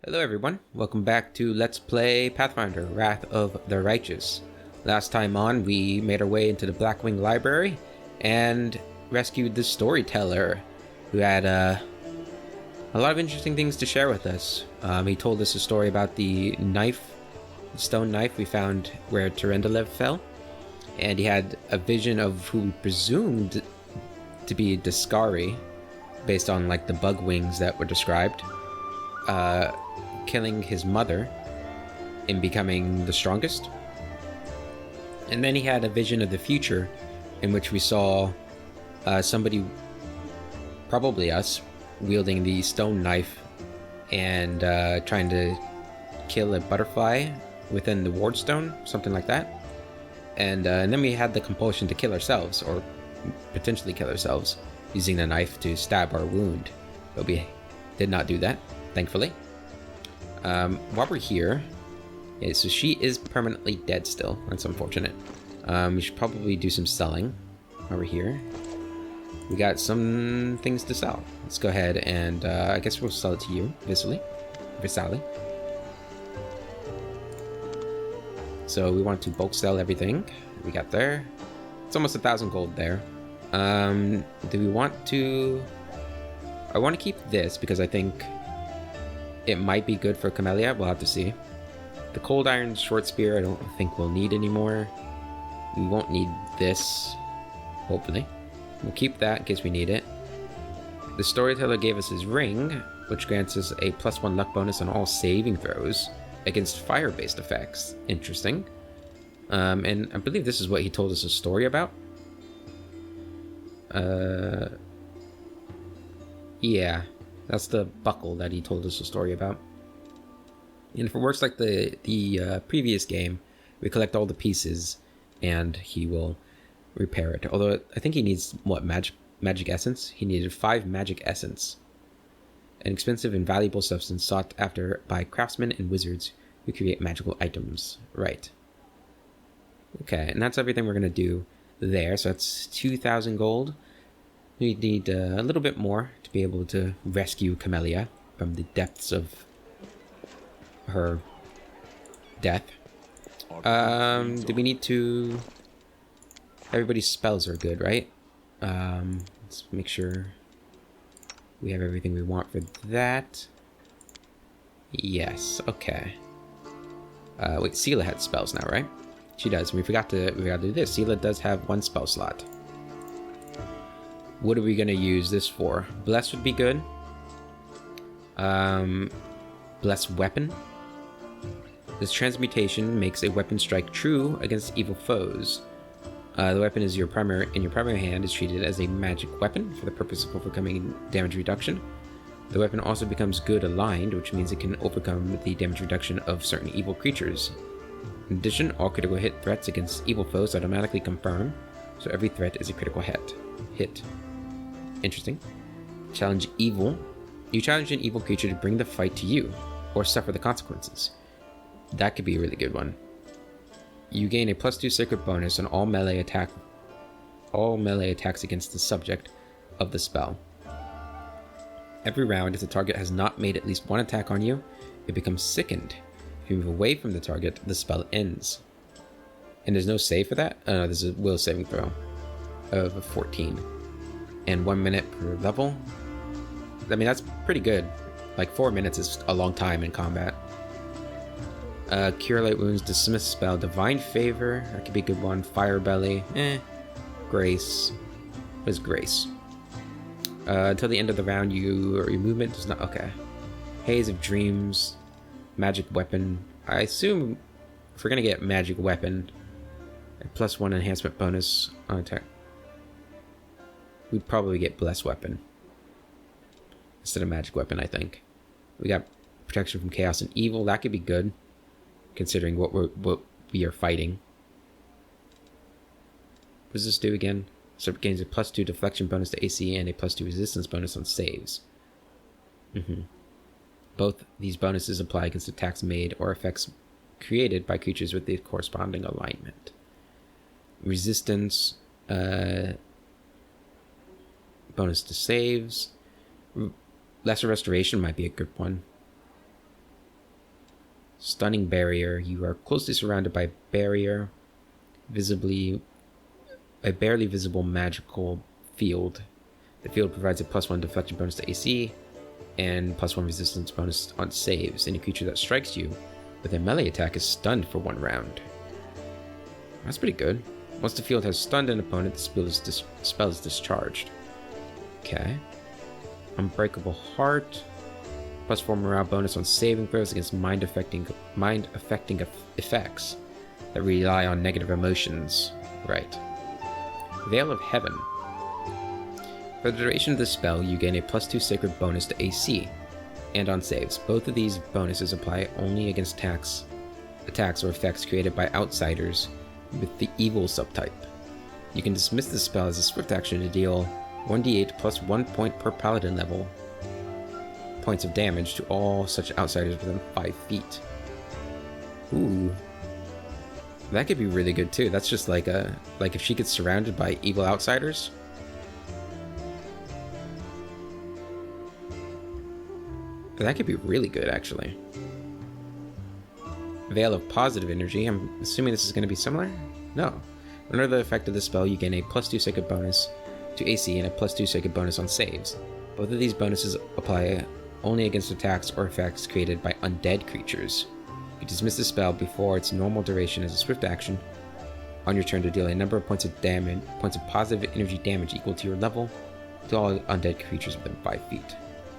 Hello everyone, welcome back to Let's Play Pathfinder, Wrath of the Righteous. Last time on, we made our way into the Blackwing Library and rescued the storyteller, who had a lot of interesting things to share with us. He told us a story about the knife, the stone knife we found where Terendelev fell, and he had a vision of who we presumed to be Discari, based on like the bug wings that were described. Killing his mother and becoming the strongest. And then he had a vision of the future in which we saw somebody, probably us, wielding the stone knife and trying to kill a butterfly within the ward stone, something like that. And then we had the compulsion to kill ourselves, or potentially kill ourselves, using the knife to stab our wound. But we did not do that, thankfully. While we're here, yeah, so she is permanently dead still. That's unfortunate. We should probably do some selling while we're here. We got some things to sell. Let's go ahead and I guess we'll sell it to you, Visali. So we want to bulk sell everything we got there. It's almost 1,000 gold there. Do we want to... I want to keep this because I think it might be good for Camellia. We'll have to see. The cold iron short spear I don't think we'll need anymore. We won't need this, hopefully. We'll keep that in case we need it. The storyteller gave us his ring, which grants us a +1 luck bonus on all saving throws against fire-based effects. Interesting. And I believe this is what he told us a story about. Yeah. That's the buckle that he told us a story about. And if it works like the previous game, we collect all the pieces and he will repair it. Although I think he needs, what, magic essence? He needed 5 magic essence. An expensive and valuable substance sought after by craftsmen and wizards who create magical items. Right. Okay, and that's everything we're going to do there. So that's 2,000 gold. We need a little bit more to be able to rescue Camellia from the depths of her death. Do we need to... Everybody's spells are good, right? Let's make sure we have everything we want for that. Yes, okay. Wait, Sela had spells now, right? She does. We forgot to do this. Sela does have 1 spell slot. What are we gonna use this for? Bless would be good. Bless weapon. This transmutation makes a weapon strike true against evil foes. The weapon is in your primary hand is treated as a magic weapon for the purpose of overcoming damage reduction. The weapon also becomes good aligned, which means it can overcome the damage reduction of certain evil creatures. In addition, all critical hit threats against evil foes automatically confirm, so every threat is a critical hit. Interesting. Challenge evil. You challenge an evil creature to bring the fight to you, or suffer the consequences. That could be a really good one. You gain a +2 sacred bonus on all melee attacks against the subject of the spell. Every round, if the target has not made at least 1 attack on you, it becomes sickened. If you move away from the target, the spell ends. And there's no save for that? Oh no, this is a will saving throw of 14. And 1 minute per level. I mean, that's pretty good. Like 4 minutes is a long time in combat. Cure light wounds, dismiss spell, divine favor. That could be a good one. Fire belly. Grace. What is grace? Until the end of the round, your movement does not. Okay. Haze of dreams. Magic weapon. I assume if we're gonna get magic weapon, a +1 enhancement bonus on attack. We'd probably get blessed weapon instead of magic weapon, I think. We got protection from chaos and evil. That could be good, considering what we are fighting. What does this do again? So it gains a +2 deflection bonus to AC and a +2 resistance bonus on saves. Both these bonuses apply against attacks made or effects created by creatures with the corresponding alignment. Resistance, bonus to saves. Lesser Restoration might be a good one. Stunning barrier. You are closely surrounded by a barrier, a barely visible magical field. The field provides a +1 deflection bonus to AC and +1 resistance bonus on saves. Any creature that strikes you with a melee attack is stunned for 1 round. That's pretty good. Once the field has stunned an opponent, the spell is discharged. Okay. Unbreakable Heart. +4 morale bonus on saving throws against mind-affecting effects that rely on negative emotions. Right. Veil of Heaven. For the duration of the spell, you gain a +2 sacred bonus to AC and on saves. Both of these bonuses apply only against attacks or effects created by outsiders with the evil subtype. You can dismiss the spell as a swift action to deal 1d8 plus 1 point per paladin level points of damage to all such outsiders within 5 feet. Ooh. That could be really good too. That's just like if she gets surrounded by evil outsiders. That could be really good, actually. Veil of Positive Energy. I'm assuming this is going to be similar? No. Under the effect of the spell, you gain a +2 sacred bonus to AC and a +2 sacred bonus on saves. Both of these bonuses apply only against attacks or effects created by undead creatures. You dismiss the spell before its normal duration as a swift action on your turn to deal a number of points of positive energy damage equal to your level to all undead creatures within 5 feet.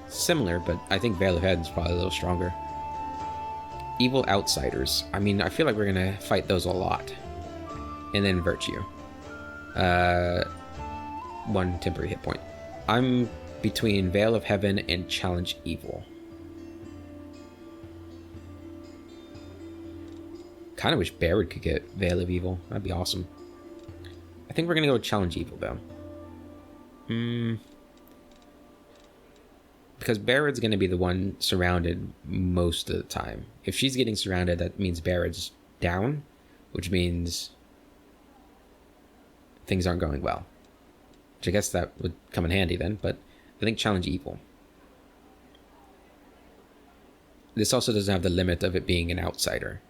Similar, but I think Veil of Heaven is probably a little stronger. Evil Outsiders. I mean, I feel like we're gonna fight those a lot. And then Virtue. 1 temporary hit point. I'm between Veil of Heaven and Challenge Evil. Kind of wish Barrett could get Veil of Evil. That'd be awesome. I think we're gonna go with Challenge Evil, though. Because Barrett's going to be the one surrounded most of the time. If she's getting surrounded, that means Barrett's down, which means things aren't going well. Which I guess that would come in handy then, but I think Challenge Evil. This also doesn't have the limit of it being an outsider,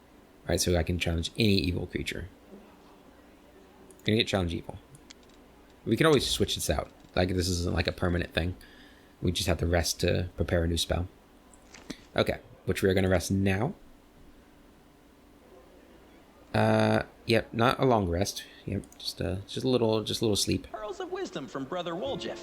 right? So I can challenge any evil creature. I'm going to get Challenge Evil. We can always switch this out. Like, this isn't like a permanent thing. We just have to rest to prepare a new spell. Okay, which we are going to rest now. Yep, not a long rest. Yep, just a little sleep. Pearls of wisdom from Brother Woljif.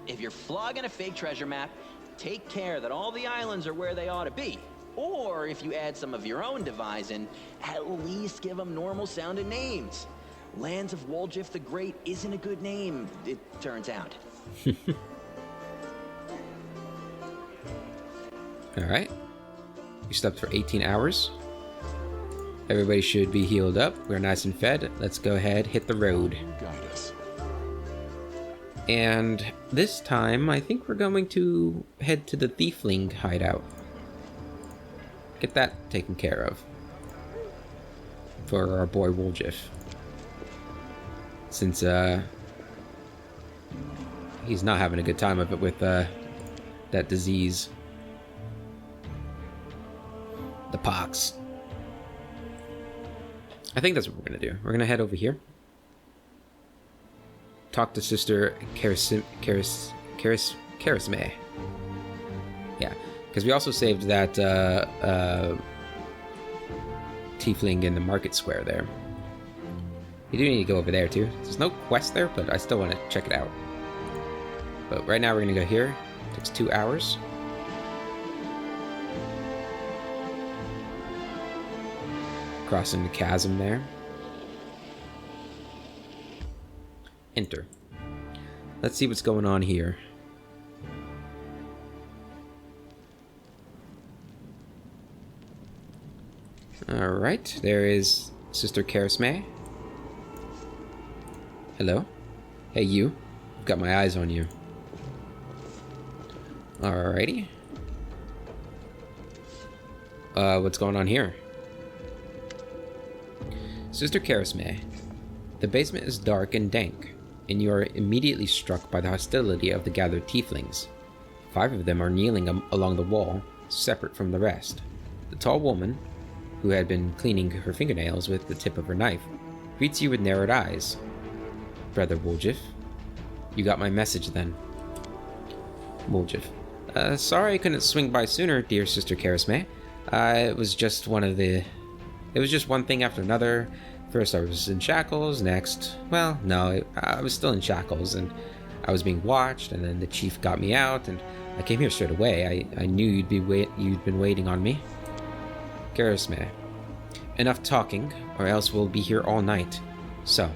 If you're flogging a fake treasure map, take care that all the islands are where they ought to be. Or if you add some of your own devising, at least give them normal sounding names. Lands of Woljif the Great isn't a good name, it turns out. Alright. We slept for 18 hours. Everybody should be healed up. We're nice and fed. Let's go ahead, hit the road. And this time, I think we're going to head to the Thiefling hideout. Get that taken care of. For our boy Woljif. Since, he's not having a good time of it with, that disease. The pox. I think that's what we're gonna do. We're gonna head over here. Talk to Sister Karisme. Yeah, because we also saved that Tiefling in the market square there. You do need to go over there too. There's no quest there, but I still want to check it out. But right now we're gonna go here. It takes 2 hours. Crossing the chasm there. Enter. Let's see what's going on here. Alright, there is Sister Karisme. Hello. Hey, you. I've got my eyes on you. Alrighty. What's going on here? Sister Karisme, the basement is dark and dank, and you are immediately struck by the hostility of the gathered tieflings. 5 of them are kneeling along the wall, separate from the rest. A tall woman, who had been cleaning her fingernails with the tip of her knife, greets you with narrowed eyes. Brother Woljif, you got my message then. Woljif, sorry I couldn't swing by sooner, dear Sister Karasme. It was just one thing after another. First I was in shackles, next... Well, no, I was still in shackles, and I was being watched, and then the chief got me out, and I came here straight away. I knew you'd been waiting on me. Karasme, enough talking, or else we'll be here all night. So,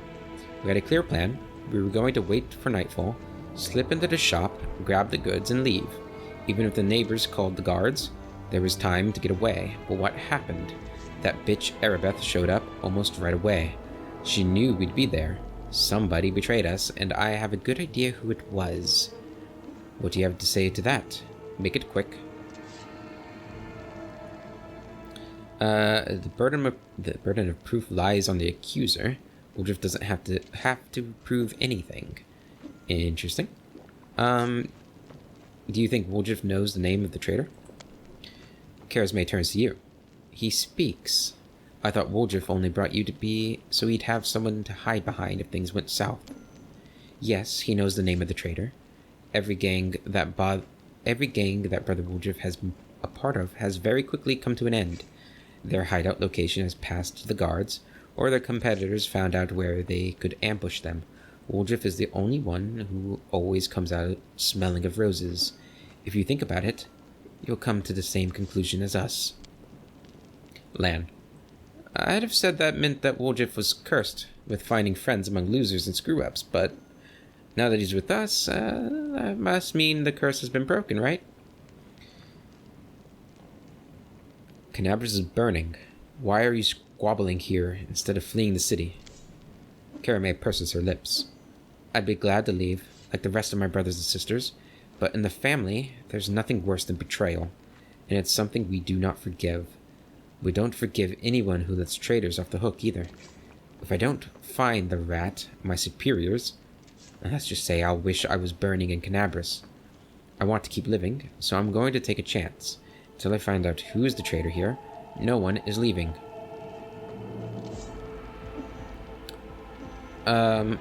we had a clear plan. We were going to wait for nightfall, slip into the shop, grab the goods, and leave. Even if the neighbors called the guards, there was time to get away. But what happened? That bitch Erebeth showed up almost right away. She knew we'd be there. Somebody betrayed us, and I have a good idea who it was. What do you have to say to that? Make it quick. The burden of proof lies on the accuser. Woljif doesn't have to prove anything. Interesting. Do you think Woljif knows the name of the traitor? Karasme turns to you. He speaks. I thought Woljif only brought you to be so he'd have someone to hide behind if things went south. Yes, he knows the name of the traitor. Every gang that Brother Woljif has been a part of has very quickly come to an end. Their hideout location has passed to the guards, or their competitors found out where they could ambush them. Woljif is the only one who always comes out smelling of roses. If you think about it, you'll come to the same conclusion as us. Lan, I'd have said that meant that Woljif was cursed with finding friends among losers and screw-ups, but now that he's with us, that must mean the curse has been broken, right? Canabras is burning. Why are you squabbling here instead of fleeing the city? Karasme purses her lips. I'd be glad to leave, like the rest of my brothers and sisters, but in the family, there's nothing worse than betrayal, and it's something we do not forgive. We don't forgive anyone who lets traitors off the hook either. If I don't find the rat, my superiors, let's just say I'll wish I was burning in Canabras. I want to keep living, so I'm going to take a chance. Until I find out who is the traitor here, no one is leaving. I'm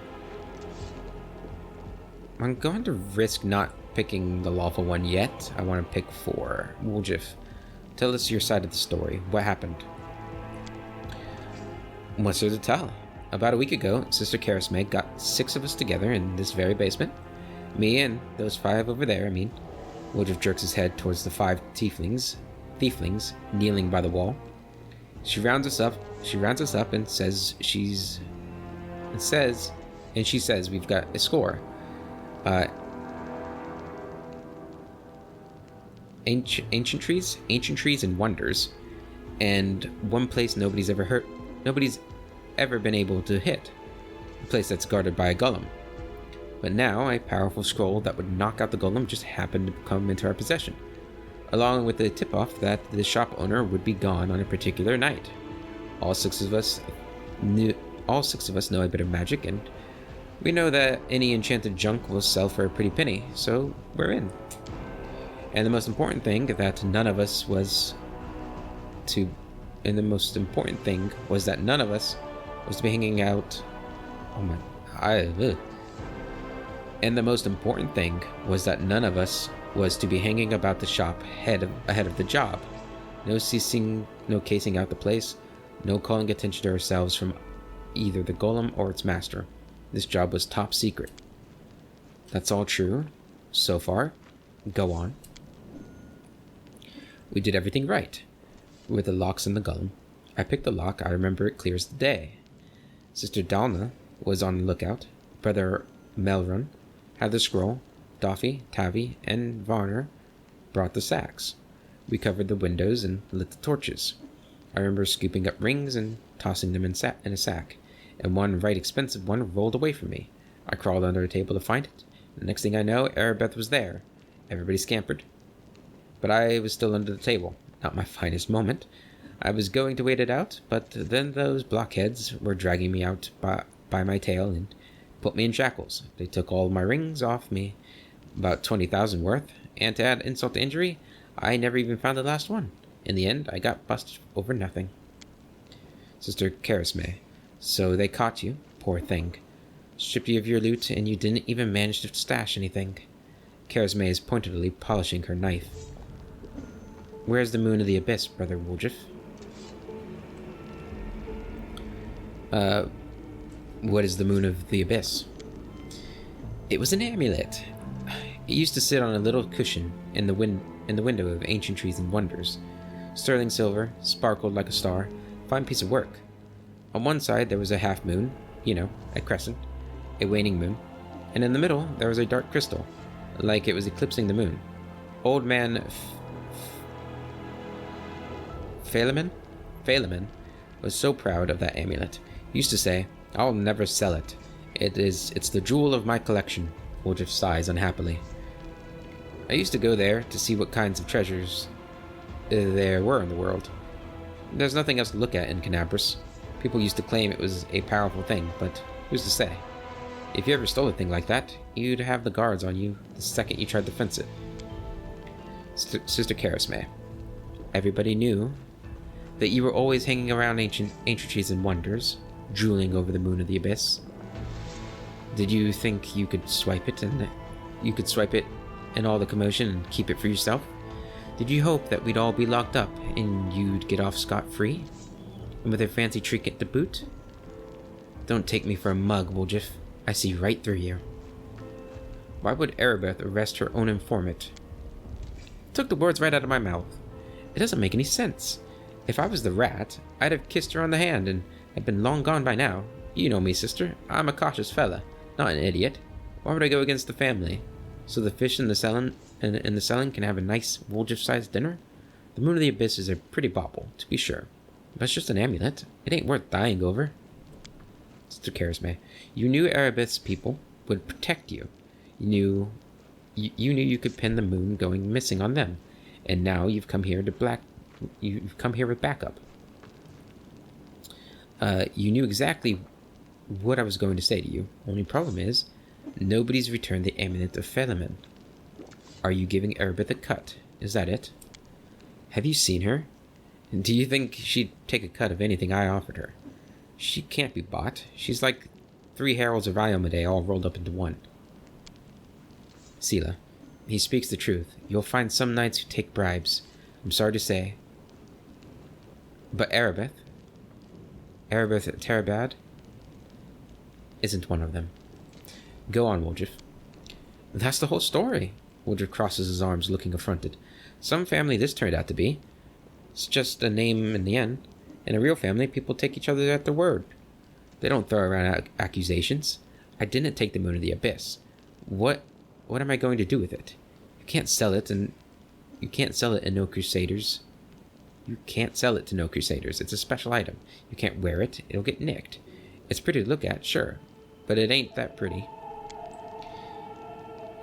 going to risk not picking the lawful one yet. I want to pick for Woljif. Tell us your side of the story. What happened? What's there to tell? About a week ago, Sister Karasme got 6 of us together in this very basement. Me and those 5 over there, I mean. Woljif jerks his head towards the 5 tieflings kneeling by the wall. She rounds us up and says she says we've got a score. Ancient trees and wonders, and one place nobody's ever been able to hit, a place that's guarded by a golem. But now a powerful scroll that would knock out the golem just happened to come into our possession, along with the tip-off that the shop owner would be gone on a particular night. All six of us know a bit of magic, and we know that any enchanted junk will sell for a pretty penny, so we're in. And the most important thing that none of us was to be hanging out. And the most important thing was that none of us was to be hanging about the shop ahead of the job. No casing out the place, no calling attention to ourselves from either the golem or its master. This job was top secret. That's all true. So far. Go on. We did everything right. With the locks in the golem. I picked the lock, I remember it clear as the day. Sister Dalna was on the lookout. Brother Melrun had the scroll. Doffy, Tavi, and Varner brought the sacks. We covered the windows and lit the torches. I remember scooping up rings and tossing them in a sack, and one right expensive one rolled away from me. I crawled under a table to find it. The next thing I know, Erebeth was there. Everybody scampered. But I was still under the table. Not my finest moment. I was going to wait it out, but then those blockheads were dragging me out by my tail and put me in shackles. They took all my rings off me, about 20,000 worth, and to add insult to injury, I never even found the last one. In the end, I got busted over nothing. Sister Karasme, so they caught you, poor thing. Stripped you of your loot, and you didn't even manage to stash anything. Karasme is pointedly polishing her knife. Where's the moon of the abyss, Brother Woljif? What is the moon of the abyss? It was an amulet. It used to sit on a little cushion in the window of Ancient Trees and Wonders. Sterling silver, sparkled like a star. Fine piece of work. On one side there was a half moon, a crescent, a waning moon, and in the middle there was a dark crystal, like it was eclipsing the moon. Old man Phalaman was so proud of that amulet. He used to say, "I'll never sell it. It's the jewel of my collection." Woljif sighs unhappily. I used to go there to see what kinds of treasures there were in the world. There's nothing else to look at in Canabras. People used to claim it was a powerful thing, but who's to say? If you ever stole a thing like that, you'd have the guards on you the second you tried to fence it. Sister Karasme, everybody knew that you were always hanging around ancient trees and wonders, drooling over the moon of the abyss. Did you think you could swipe it in all the commotion and keep it for yourself? Did you hope that we'd all be locked up and you'd get off scot-free? And with a fancy trinket to boot? Don't take me for a mug, Woljif. I see right through you. Why would Erebeth arrest her own informant? Took the words right out of my mouth. It doesn't make any sense. If I was the rat, I'd have kissed her on the hand and had been long gone by now. You know me, sister. I'm a cautious fella, not an idiot. Why would I go against the family? So the fish in the cellar can have a nice Woljif-sized dinner? The moon of the abyss is a pretty bauble, to be sure. But it's just an amulet. It ain't worth dying over. Sister Karasme, you knew Erebeth's people would protect you. You knew you could pin the moon going missing on them, and now you've come here with backup. You knew exactly what I was going to say to you. Only problem is, nobody's returned the amulet of Phalaman. Are you giving Erebeth a cut? Is that it? Have you seen her? Do you think she'd take a cut of anything I offered her? She can't be bought. She's like 3 heralds of Iomade all rolled up into one. Sela, he speaks the truth. You'll find some knights who take bribes. I'm sorry to say. But Erebeth Terabad, isn't one of them. Go on, Woljif. That's the whole story. Woljif crosses his arms, looking affronted. Some family this turned out to be. It's just a name in the end. In a real family, people take each other at their word. They don't throw around accusations. I didn't take the moon of the abyss. What am I going to do with it? You can't sell it in No Crusaders. You can't sell it to No Crusaders. It's a special item. You can't wear it. It'll get nicked. It's pretty to look at, sure, but it ain't that pretty.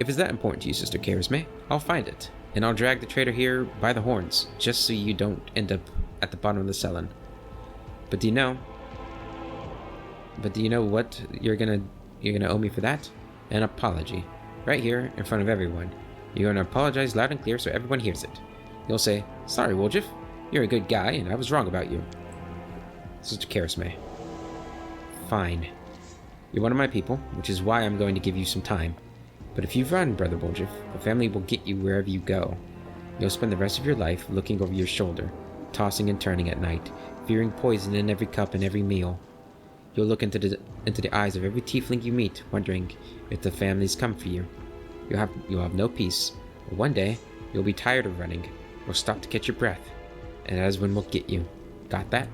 If it's that important to you, Sister Karasme, I'll find it, and I'll drag the traitor here by the horns, just so you don't end up at the bottom of the cellar. But do you know what you're gonna owe me for that? An apology. Right here, in front of everyone. You're gonna apologize loud and clear so everyone hears it. You'll say, "Sorry, Woljif. You're a good guy, and I was wrong about you." Sister Karasme. Fine. You're one of my people, which is why I'm going to give you some time. But if you run, Brother Woljif, the family will get you wherever you go. You'll spend the rest of your life looking over your shoulder, tossing and turning at night, fearing poison in every cup and every meal. You'll look into the eyes of every tiefling you meet, wondering if the family's come for you. You'll have no peace. One day, you'll be tired of running, or stop to catch your breath, and that is when we'll get you. Got that?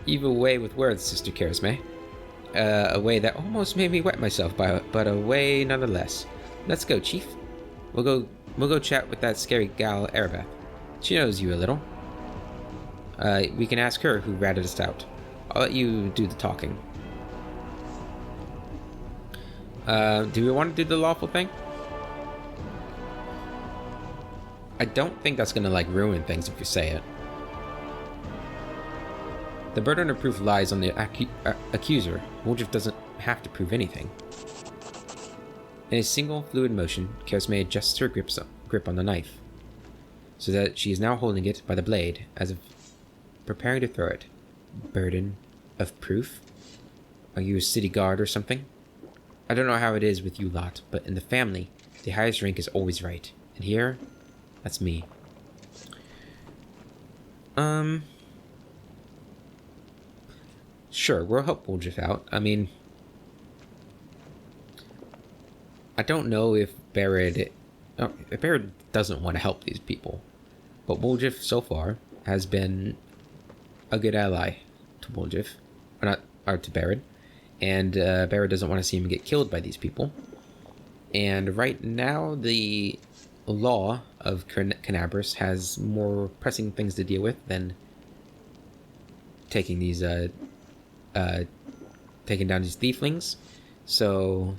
You've a way with words, Sister Karasme. A way that almost made me wet myself, but a way nonetheless. Let's go, Chief. We'll go chat with that scary gal, Erebeth. She knows you a little. We can ask her who ratted us out. I'll let you do the talking. Do we want to do the lawful thing? I don't think that's gonna, ruin things if you say it. The burden of proof lies on the accuser. Woljif doesn't have to prove anything. In a single fluid motion, Karasme adjusts her grip on the knife. so that she is now holding it by the blade, as if preparing to throw it. Burden of proof? Are you a city guard or something? I don't know how it is with you lot, but in the family, the highest rank is always right. And here, that's me. Sure, we'll help Woljif out. I mean, I don't know if Barad doesn't want to help these people, but Woljif so far has been a good ally to Woljif, or to Barad, and Barad doesn't want to see him get killed by these people. And right now, the law of Canabras has more pressing things to deal with than taking these taking down these Thieflings. So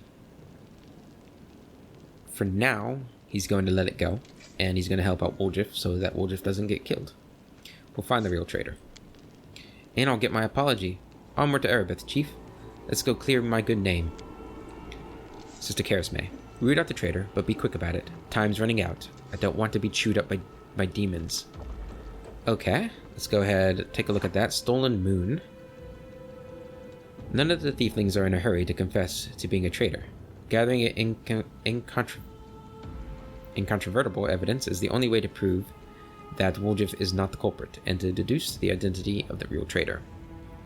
for now, he's going to let it go, and he's going to help out Woljif so that Woljif doesn't get killed. We'll find the real traitor. And I'll get my apology. Onward to Erebeth, Chief. Let's go clear my good name. Sister Karisme, root out the traitor, but be quick about it. Time's running out. I don't want to be chewed up by demons. Okay, let's go ahead and take a look at that. Stolen Moon. None of the Thieflings are in a hurry to confess to being a traitor. Gathering incontrovertible evidence is the only way to prove that Woljif is not the culprit, and to deduce the identity of the real traitor.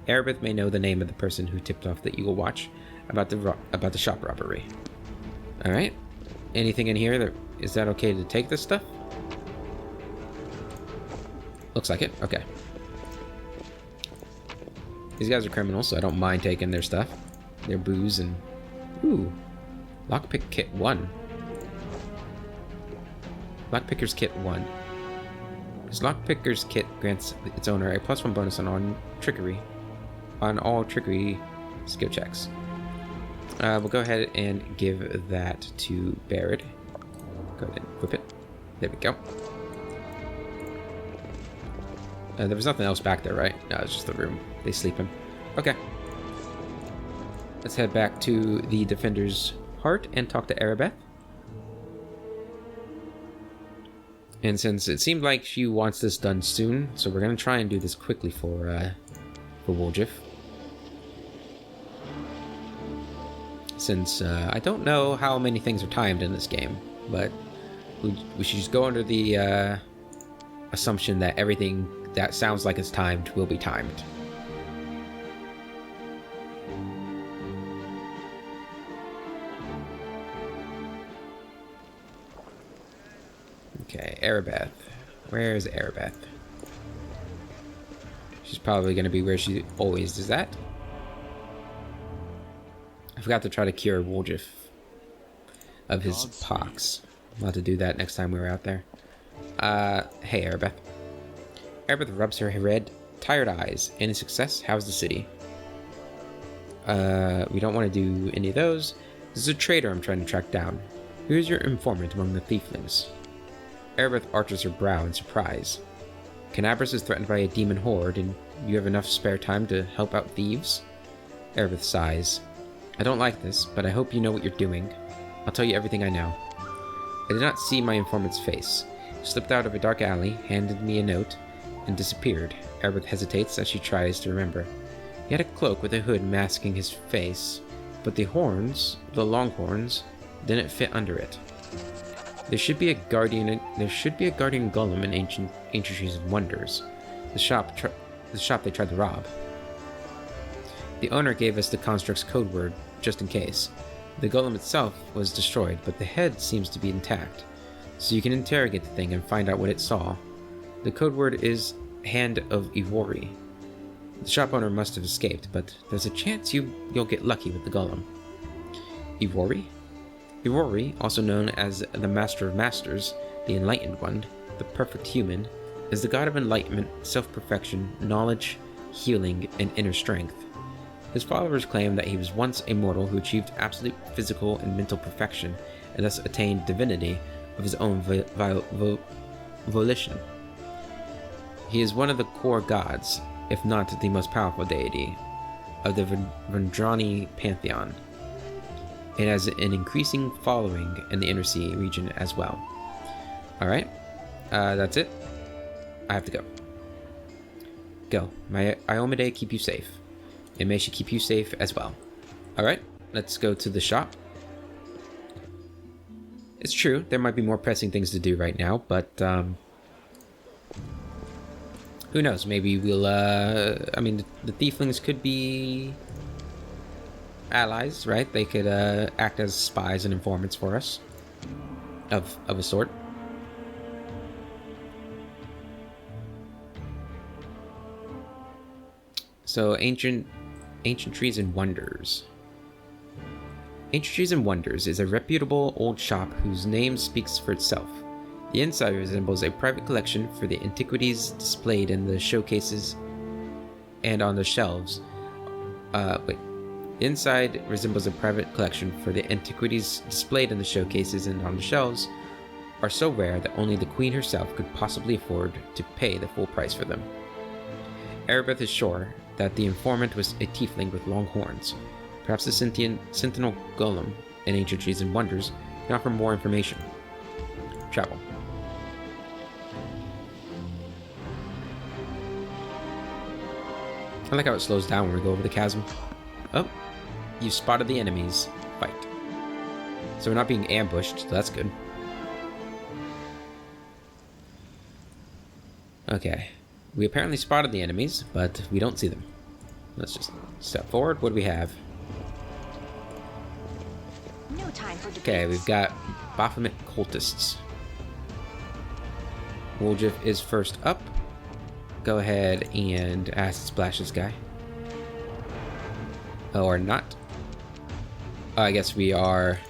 Erebeth may know the name of the person who tipped off the Eagle Watch about the shop robbery. Alright. Anything in here is that okay to take this stuff? Looks like it. Okay. These guys are criminals, so I don't mind taking their stuff. Their booze and... Ooh. Lockpick Kit 1. Lockpicker's Kit 1. This Lockpicker's Kit grants its owner a +1 bonus on all trickery skill checks. We'll go ahead and give that to Barad. Go ahead and equip it. There we go. There was nothing else back there, right? No, it's just the room. They sleep in. Okay. Let's head back to the Defender's Heart and talk to Erebeth. And since it seemed like she wants this done soon, so we're going to try and do this quickly for Woljif. Since I don't know how many things are timed in this game, but we should just go under the assumption that everything that sounds like it's timed will be timed. Okay, Erebeth. Where is Erebeth? She's probably going to be where she always does that. I forgot to try to cure Woljif of his pox. I'll have to do that next time we were out there. Hey, Erebeth. Erebeth rubs her red, tired eyes. Any success? How's the city? We don't want to do any of those. This is a traitor I'm trying to track down. Who's your informant among the Thieflings? Erebeth arches her brow in surprise. Canabras is threatened by a demon horde, and you have enough spare time to help out thieves? Erebeth sighs. I don't like this, but I hope you know what you're doing. I'll tell you everything I know. I did not see my informant's face. He slipped out of a dark alley, handed me a note, and disappeared. Erebeth hesitates as she tries to remember. He had a cloak with a hood masking his face, but the long horns, didn't fit under it. There should be a guardian golem in Ancient Trees of Wonders, the shop they tried to rob. The owner gave us the construct's code word just in case. The golem itself was destroyed, but the head seems to be intact, so you can interrogate the thing and find out what it saw. The code word is Hand of Ivory. The shop owner must have escaped, but there's a chance you'll get lucky with the golem. Ivory? Ivory, also known as the Master of Masters, the Enlightened One, the Perfect Human, is the god of enlightenment, self-perfection, knowledge, healing, and inner strength. His followers claim that he was once a mortal who achieved absolute physical and mental perfection, and thus attained divinity of his own volition. He is one of the core gods, if not the most powerful deity, of the Vendrani pantheon. It has an increasing following in the Inner Sea region as well. Alright, That's it. I have to go. Go. My Iomade keep you safe. And may she keep you safe as well. Alright, let's go to the shop. It's true, there might be more pressing things to do right now, but, who knows, maybe we'll, I mean, the Thieflings could be allies, right? They could, act as spies and informants for us. Of a sort. So, Ancient Trees and Wonders. Ancient Trees and Wonders is a reputable old shop whose name speaks for itself. The inside resembles a private collection for the antiquities displayed in the showcases and on the shelves. The inside resembles a private collection for the antiquities displayed in the showcases and on the shelves are so rare that only the Queen herself could possibly afford to pay the full price for them. Erebeth is sure that the informant was a tiefling with long horns. Perhaps the Sentinel Golem in Ancient Trees and Wonders can offer more information. Travel. I like how it slows down when we go over the chasm. Oh, you spotted the enemies. Fight. So we're not being ambushed, so that's good. Okay. We apparently spotted the enemies, but we don't see them. Let's just step forward. What do we have? No time for debates. Okay, we've got Baphomet Cultists. Woljif is first up. Go ahead and acid splash this guy. Oh, or not. Oh, I guess we are...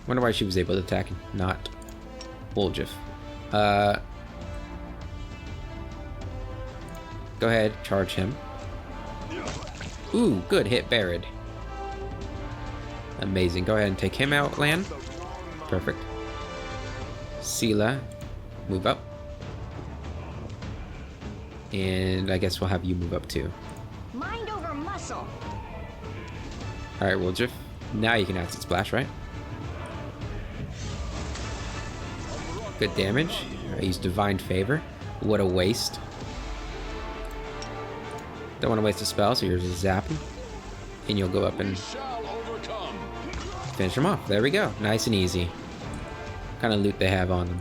Wonder why she was able to attack not Woljif. Go ahead, charge him. Ooh, good hit, Barid. Amazing. Go ahead and take him out, Lan. Perfect. Sela, move up. And I guess we'll have you move up too. Mind over muscle. Alright, Woljif. Now you can acid splash, right? Good damage. I used Divine Favor. What a waste. Don't want to waste a spell, so here's a zap him. And you'll go up and finish him off. There we go. Nice and easy. What kind of loot they have on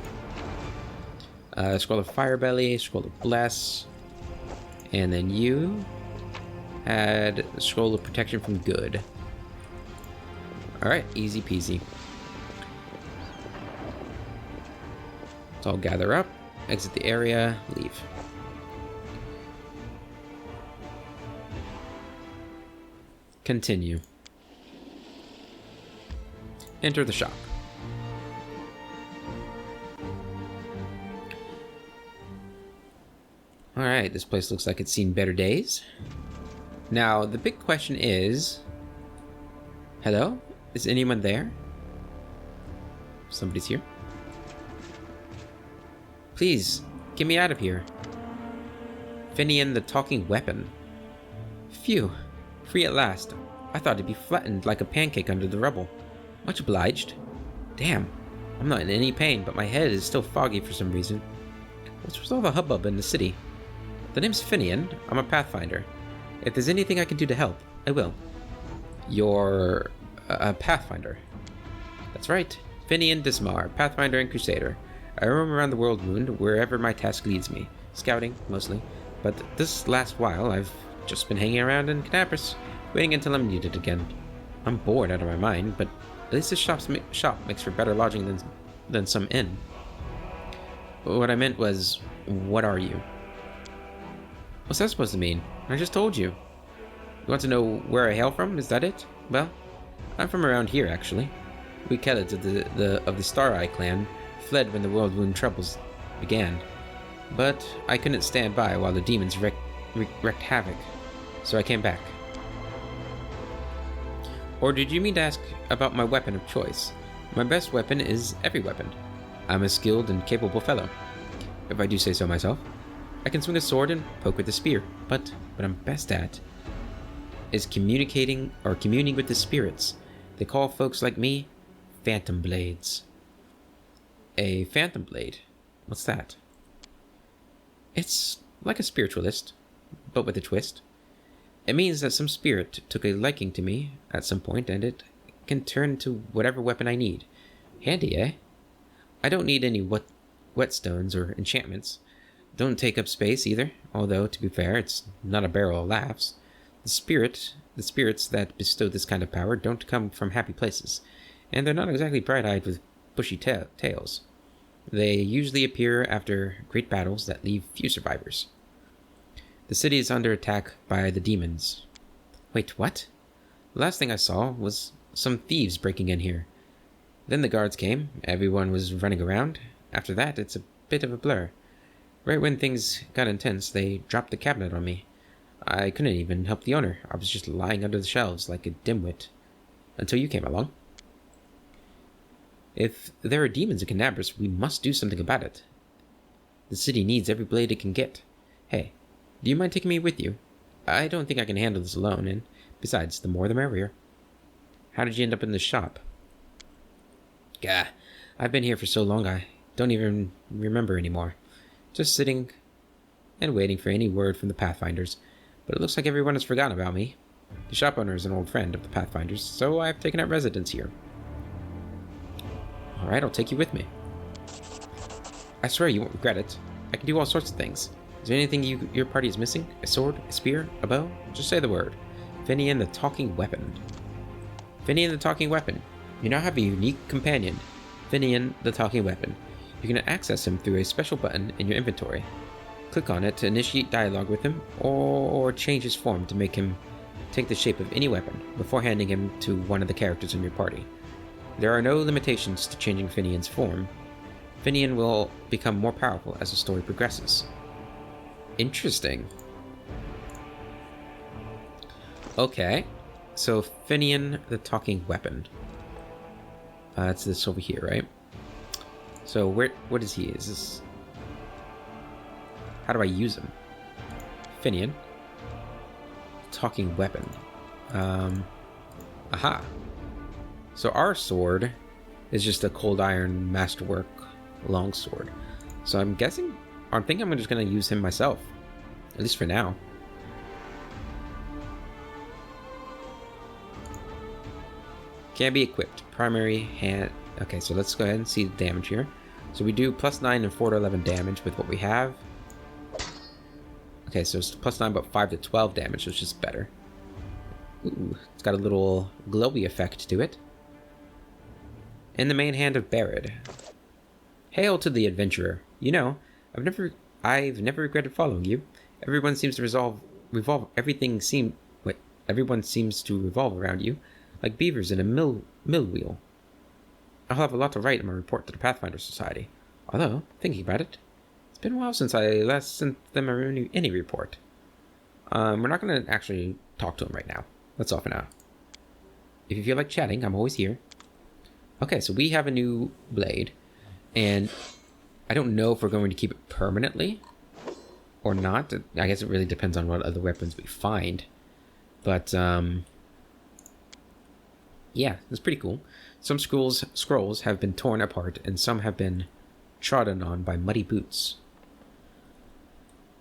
them. Scroll of Firebelly, Scroll of Bless. And then you had the Scroll of Protection from Good. Alright, easy peasy. Let's all gather up, exit the area, leave. Continue. Enter the shop. Alright, this place looks like it's seen better days. Now, the big question is... Hello? Is anyone there? Somebody's here. Please, get me out of here. Finian the talking weapon. Phew. Free at last. I thought it'd be flattened like a pancake under the rubble. Much obliged. Damn. I'm not in any pain, but my head is still foggy for some reason. What's with all the hubbub in the city? The name's Finian. I'm a Pathfinder. If there's anything I can do to help, I will. You're a Pathfinder. That's right. Finian Dismar, Pathfinder and Crusader. I roam around the world wound wherever my task leads me. Scouting, mostly. But this last while, I've just been hanging around in Canapris, waiting until I'm needed again. I'm bored out of my mind, but at least this shop makes for better lodging than some inn. What I meant was, what are you? What's that supposed to mean? I just told you. You want to know where I hail from? Is that it? Well, I'm from around here, actually. We Kellids of the Star Eye clan fled when the World Wound troubles began. But I couldn't stand by while the demons wreaked havoc, so I came back. Or did you mean to ask about my weapon of choice? My best weapon is every weapon. I'm a skilled and capable fellow, if I do say so myself. I can swing a sword and poke with a spear, but what I'm best at is communing with the spirits. They call folks like me Phantom Blades. A phantom blade. What's that? It's like a spiritualist, but with a twist. It means that some spirit took a liking to me at some point, and it can turn into whatever weapon I need. Handy, eh? I don't need any whetstones or enchantments. Don't take up space either, although, to be fair, it's not a barrel of laughs. The spirits that bestow this kind of power don't come from happy places, and they're not exactly bright-eyed with bushy tails. They usually appear after great battles that leave few survivors. The city is under attack by the demons. Wait, what? The last thing I saw was some thieves breaking in here. Then the guards came, everyone was running around. After that, it's a bit of a blur. Right when things got intense, they dropped the cabinet on me. I couldn't even help the owner. I was just lying under the shelves like a dimwit. Until you came along. If there are demons in Canabras, we must do something about it. The city needs every blade it can get. Hey, do you mind taking me with you? I don't think I can handle this alone, and besides, the more the merrier. How did you end up in this shop? Gah, I've been here for so long I don't even remember anymore. Just sitting and waiting for any word from the Pathfinders, but it looks like everyone has forgotten about me. The shop owner is an old friend of the Pathfinders, so I've taken up residence here. Alright, I'll take you with me. I swear you won't regret it. I can do all sorts of things. Is there anything your party is missing? A sword? A spear? A bow? Just say the word. Finian the Talking Weapon. Finian the Talking Weapon. You now have a unique companion. Finian the Talking Weapon. You can access him through a special button in your inventory. Click on it to initiate dialogue with him, or change his form to make him take the shape of any weapon, before handing him to one of the characters in your party. There are no limitations to changing Finian's form. Finian will become more powerful as the story progresses. Interesting. Okay, so Finian the Talking Weapon. It's this over here, right? So what is he? Is this... How do I use him? Finian. Talking Weapon. Aha. So our sword is just a cold iron masterwork longsword. So I'm thinking I'm just going to use him myself. At least for now. Can be equipped. Primary hand... Okay, so let's go ahead and see the damage here. So we do +9 and 4 to 11 damage with what we have. Okay, so it's +9 but 5 to 12 damage, which is better. Ooh, it's got a little glowy effect to it. In the main hand of Barad. Hail to the adventurer. You know, I've never regretted following you. Everyone seems to everyone seems to revolve around you, like beavers in a mill wheel. I'll have a lot to write in my report to the Pathfinder Society. Although, thinking about it, it's been a while since I last sent them any report. We're not going to actually talk to him right now. That's all for now. If you feel like chatting, I'm always here. Okay, so we have a new blade, and I don't know if we're going to keep it permanently or not. I guess it really depends on what other weapons we find. But, yeah, it's pretty cool. Some scrolls have been torn apart, and some have been trodden on by muddy boots.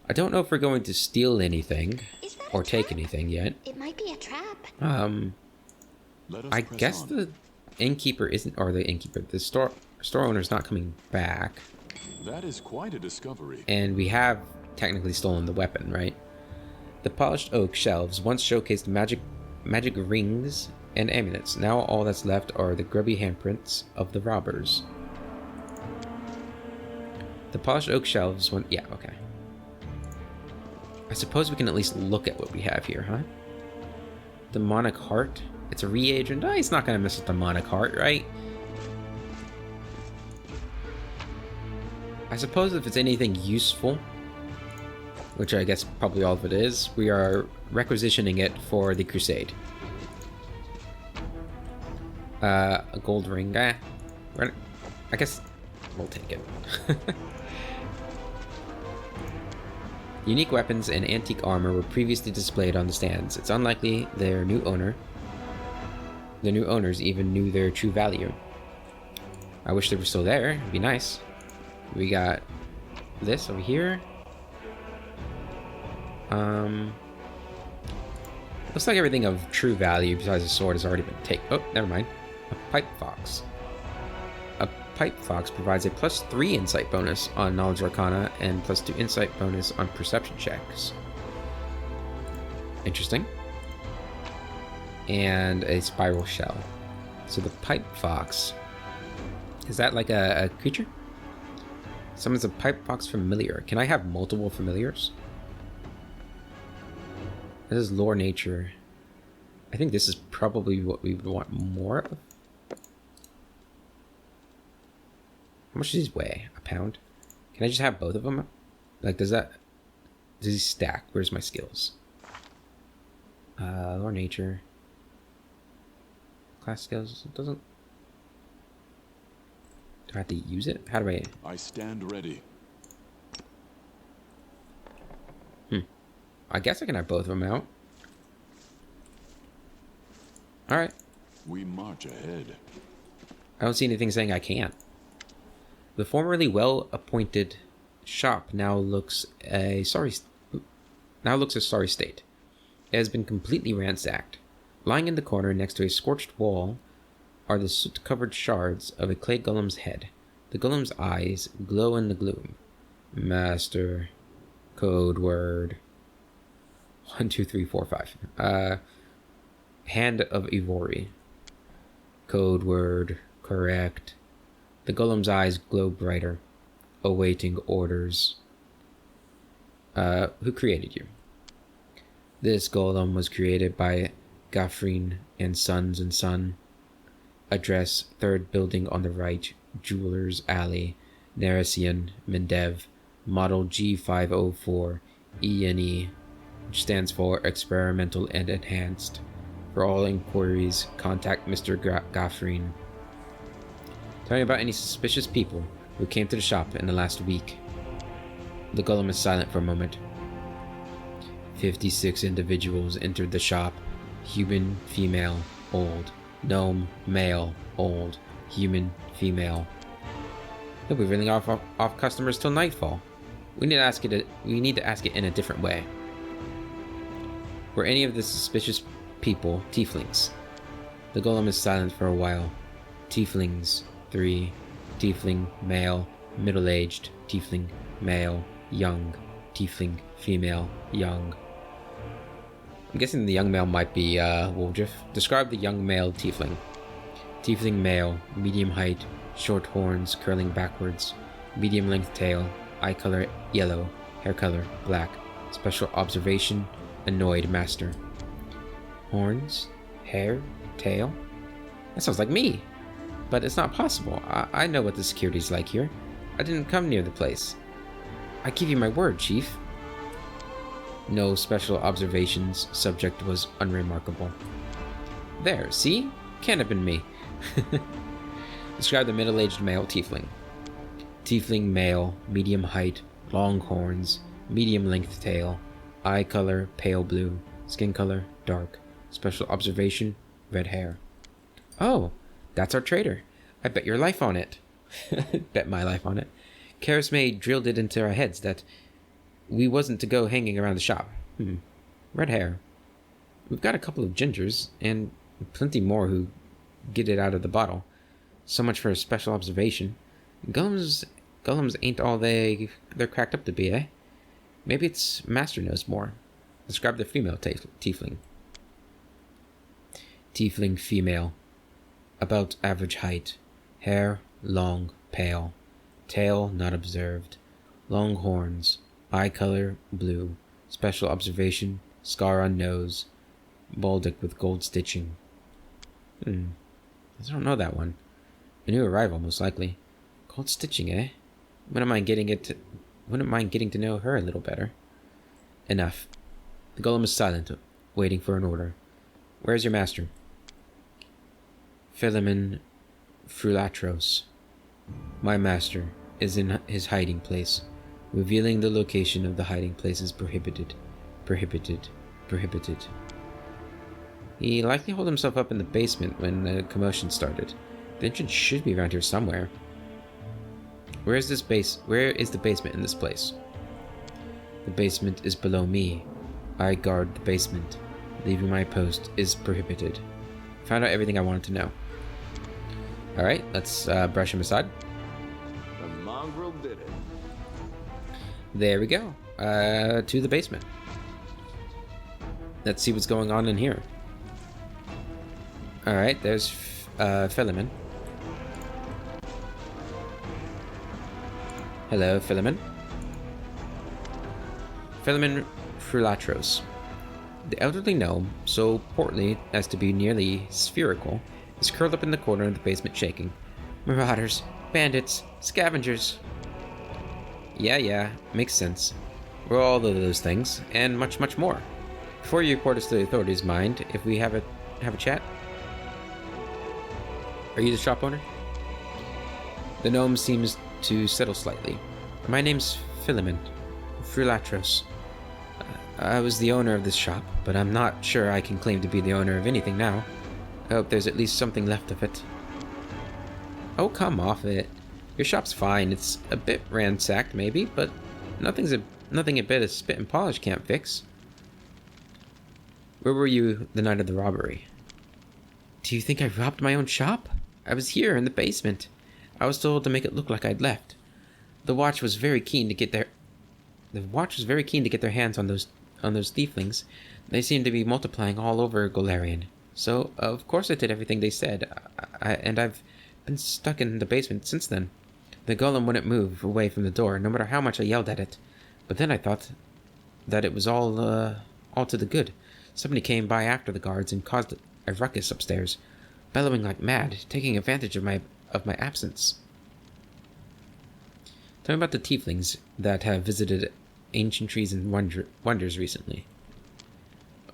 I don't know if we're going to steal anything or take anything yet. It might be a trap. I guess the innkeeper isn't, or the innkeeper, the store owner's not coming back. That is quite a discovery. And we have technically stolen the weapon, right? The polished oak shelves once showcased magic rings and amulets. Now all that's left are the grubby handprints of the robbers. The polished oak shelves yeah, okay. I suppose we can at least look at what we have here, huh? Demonic Heart. It's a reagent. Oh, he's not going to mess with Demonic Heart, right? I suppose if it's anything useful, which I guess probably all of it is, we are requisitioning it for the Crusade. A gold ring. I guess we'll take it. Unique weapons and antique armor were previously displayed on the stands. It's unlikely their new owners even knew their true value. I wish they were still there. It'd be nice. We got this over here. Looks like everything of true value besides the sword has already been taken. Oh, never mind. A pipe fox. A pipe fox provides a +3 insight bonus on knowledge arcana and +2 insight bonus on perception checks. Interesting. And a spiral shell. So the pipe fox, is that like a creature? Summons a pipe fox familiar. Can I have multiple familiars? This is lore nature. I think this is probably what we would want more of. How much does these weigh? A pound? Can I just have both of them? Like, does he stack? Where's my skills? Lore nature. Class skills. It doesn't. Do I have to use it? How do I? I stand ready. I guess I can have both of them out. Alright. We march ahead. I don't see anything saying I can't. The formerly well-appointed shop now looks a sorry state. It has been completely ransacked. Lying in the corner next to a scorched wall are the soot-covered shards of a clay golem's head. The golem's eyes glow in the gloom. Master. Code word. 1, 2, 3, 4, 5. Hand of Ivory. Code word. Correct. The golem's eyes glow brighter. Awaiting orders. Who created you? This golem was created by Gafrin and Sons and Son. Address, 3rd building on the right, Jewelers Alley, Narasian, Mendev, Model G504, ENE, which stands for Experimental and Enhanced. For all inquiries, contact Mr. Gafrin. Tell me about any suspicious people who came to the shop in the last week. The golem is silent for a moment. 56 individuals entered the shop. Human, female, old. Gnome, male, old. Human, female. He'll be ringing off customers till nightfall. We need to ask it in a different way. Were any of the suspicious people Tieflings? The golem is silent for a while. Tieflings, 3. Tiefling, male, middle-aged. Tiefling, male, young. Tiefling, female, young. I'm guessing the young male might be Woljif. Describe the young male Tiefling. Tiefling male, medium height, short horns curling backwards, medium length tail, eye color yellow, hair color black. Special observation, annoyed master. Horns, hair, tail? That sounds like me. But it's not possible. I know what the security's like here. I didn't come near the place. I give you my word, Chief. No special observations. Subject was unremarkable. There, see? Can't have been me. Describe the middle-aged male Tiefling. Tiefling male, medium height, long horns, medium length tail, eye color pale blue, skin color dark. Special observation, red hair. Oh, that's our trader. I bet your life on it. Bet my life on it. Karisme drilled it into our heads that we wasn't to go hanging around the shop. Red hair. We've got a couple of gingers, and plenty more who get it out of the bottle. So much for a special observation. Golems ain't all they're cracked up to be, eh? Maybe it's Master knows more. Describe the female Tiefling. Tiefling female. About average height. Hair long, pale. Tail not observed. Long horns. Eye color blue. Special observation, scar on nose. Baldic with gold stitching. I don't know that one. A new arrival, most likely. Gold stitching, eh? Wouldn't mind getting to know her a little better. Enough. The golem is silent, waiting for an order. Where's your master? Philemon Frulatros. My master is in his hiding place. Revealing the location of the hiding place is prohibited. Prohibited. He likely holed himself up in the basement when the commotion started. The entrance should be around here somewhere. Where is the basement in this place? The basement is below me. I guard the basement. Leaving my post is prohibited. Found out everything I wanted to know. Alright, let's brush him aside. The mongrel did it. There we go. To the basement. Let's see what's going on in here. Alright, there's Philemon. Hello, Philemon. Philemon Frulatros. The elderly gnome, so portly as to be nearly spherical, is curled up in the corner of the basement shaking. Marauders, bandits, scavengers. Yeah, makes sense. We're all of those things, and much, much more. Before you report us to the authorities, mind if we have a chat? Are you the shop owner? The gnome seems to settle slightly. My name's Philemon Frulatros. I was the owner of this shop, but I'm not sure I can claim to be the owner of anything now. I hope there's at least something left of it. Oh, come off it. Your shop's fine. It's a bit ransacked, maybe, but nothing a bit of spit and polish can't fix. Where were you the night of the robbery? Do you think I robbed my own shop? I was here in the basement. I was told to make it look like I'd left. The watch was very keen to get their hands on those Thieflings. They seem to be multiplying all over Golarion. So, of course I did everything they said, and I've been stuck in the basement since then. The golem wouldn't move away from the door, no matter how much I yelled at it. But then I thought that it was all to the good. Somebody came by after the guards and caused a ruckus upstairs, bellowing like mad, taking advantage of my absence. Tell me about the Tieflings that have visited ancient trees and wonders recently.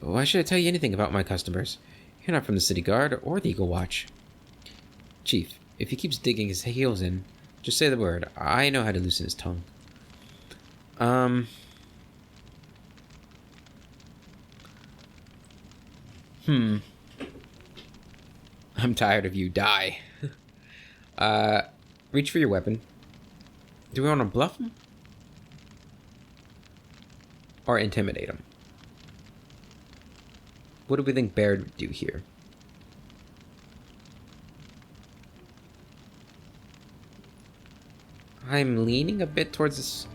Why should I tell you anything about my customers? You're not from the City Guard or the Eagle Watch. Chief, if he keeps digging his heels in, just say the word. I know how to loosen his tongue. I'm tired of you. Die. Reach for your weapon. Do we want to bluff him? Or intimidate him? What do we think Baird would do here? I'm leaning a bit towards this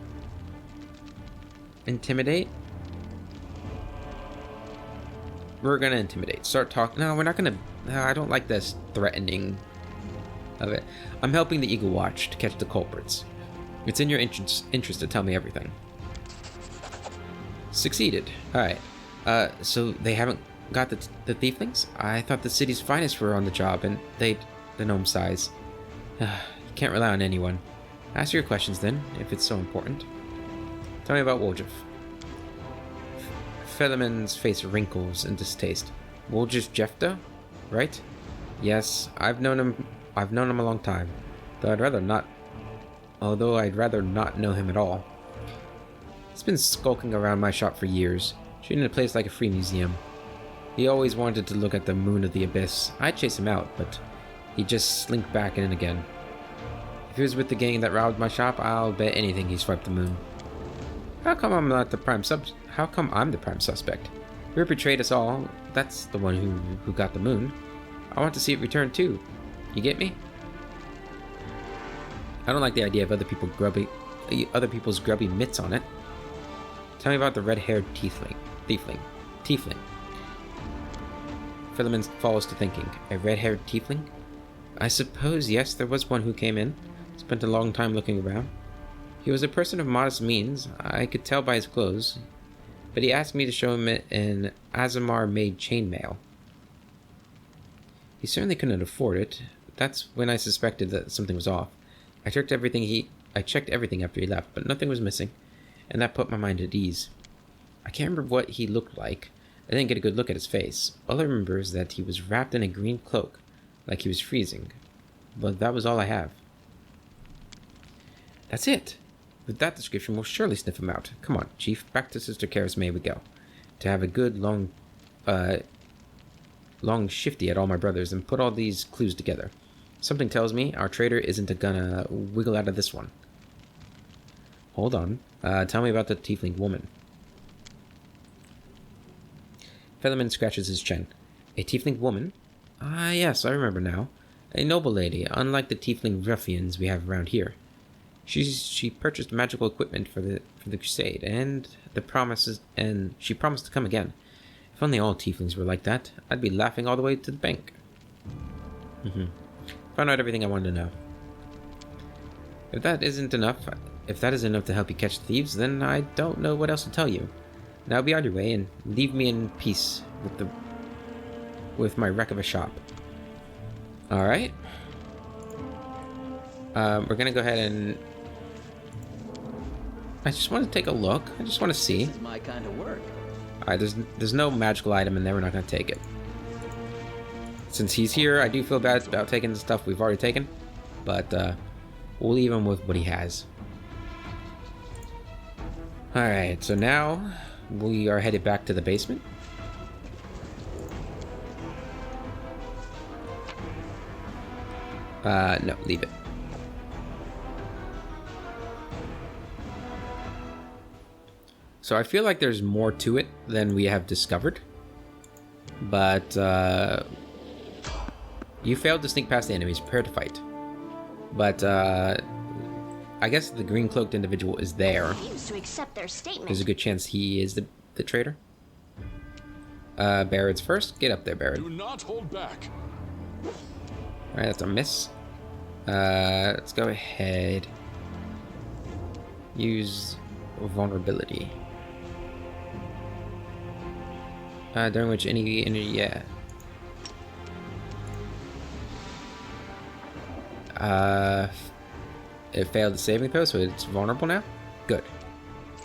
intimidate. We're gonna intimidate. Start talking. No, we're not gonna. No, I don't like this threatening of it. I'm helping the Eagle Watch to catch the culprits. It's in your interest to tell me everything. Succeeded. Alright. So they haven't got the Thieflings? I thought the city's finest were on the job, and the gnome size. You can't rely on anyone. Ask your questions then, if it's so important. Tell me about Woljif. Philemon's face wrinkles in distaste. Woljif Jefta? Right? Yes, I've known him a long time. Though I'd rather not know him at all. He's been skulking around my shop for years, treating the place like a free museum. He always wanted to look at the moon of the abyss. I'd chase him out, but he'd just slink back in again. If he was with the gang that robbed my shop, I'll bet anything he swiped the moon. How come I'm the prime suspect? Whoever betrayed us all, that's the one who got the moon. I want to see it return too. You get me? I don't like the idea of other people's grubby mitts on it. Tell me about the red-haired Tiefling. Philemon falls to thinking. A red-haired Tiefling? I suppose, yes, there was one who came in. Spent a long time looking around. He was a person of modest means, I could tell by his clothes, but he asked me to show him an Azamar-made chainmail. He certainly couldn't afford it. That's when I suspected that something was off. I checked everything after he left, but nothing was missing, and that put my mind at ease. I can't remember what he looked like. I didn't get a good look at his face. All I remember is that he was wrapped in a green cloak, like he was freezing. But that was all I have. That's it. With that description, we'll surely sniff him out. Come on, Chief, back to Sister Kara's may we go. To have a good long shifty at all my brothers and put all these clues together. Something tells me our trader isn't gonna wiggle out of this one. Hold on. Tell me about the Tiefling woman. Featherman scratches his chin. A Tiefling woman? Ah, yes, I remember now. A noble lady, unlike the Tiefling ruffians we have around here. She purchased magical equipment for the crusade, and she promised to come again. If only all Tieflings were like that, I'd be laughing all the way to the bank. Found out everything I wanted to know. If that isn't enough to help you catch thieves, then I don't know what else to tell you. Now be on your way and leave me in peace with my wreck of a shop. All right. We're gonna go ahead and. I just want to take a look. I just want to see. This is my kind of work. All right. There's no magical item in there. We're not gonna take it. Since he's here, I do feel bad about taking the stuff we've already taken, but we'll leave him with what he has. All right. So now we are headed back to the basement. No, leave it. So I feel like there's more to it than we have discovered. But, you failed to sneak past the enemies. Prepare to fight. But, I guess the green-cloaked individual is there. Seems to accept their statement. There's a good chance he is the traitor. Barrett's first. Get up there, Barrett. Do not hold back. Alright, that's a miss. Let's go ahead. Use vulnerability. During which yeah. It failed the saving throw, so it's vulnerable now? Good.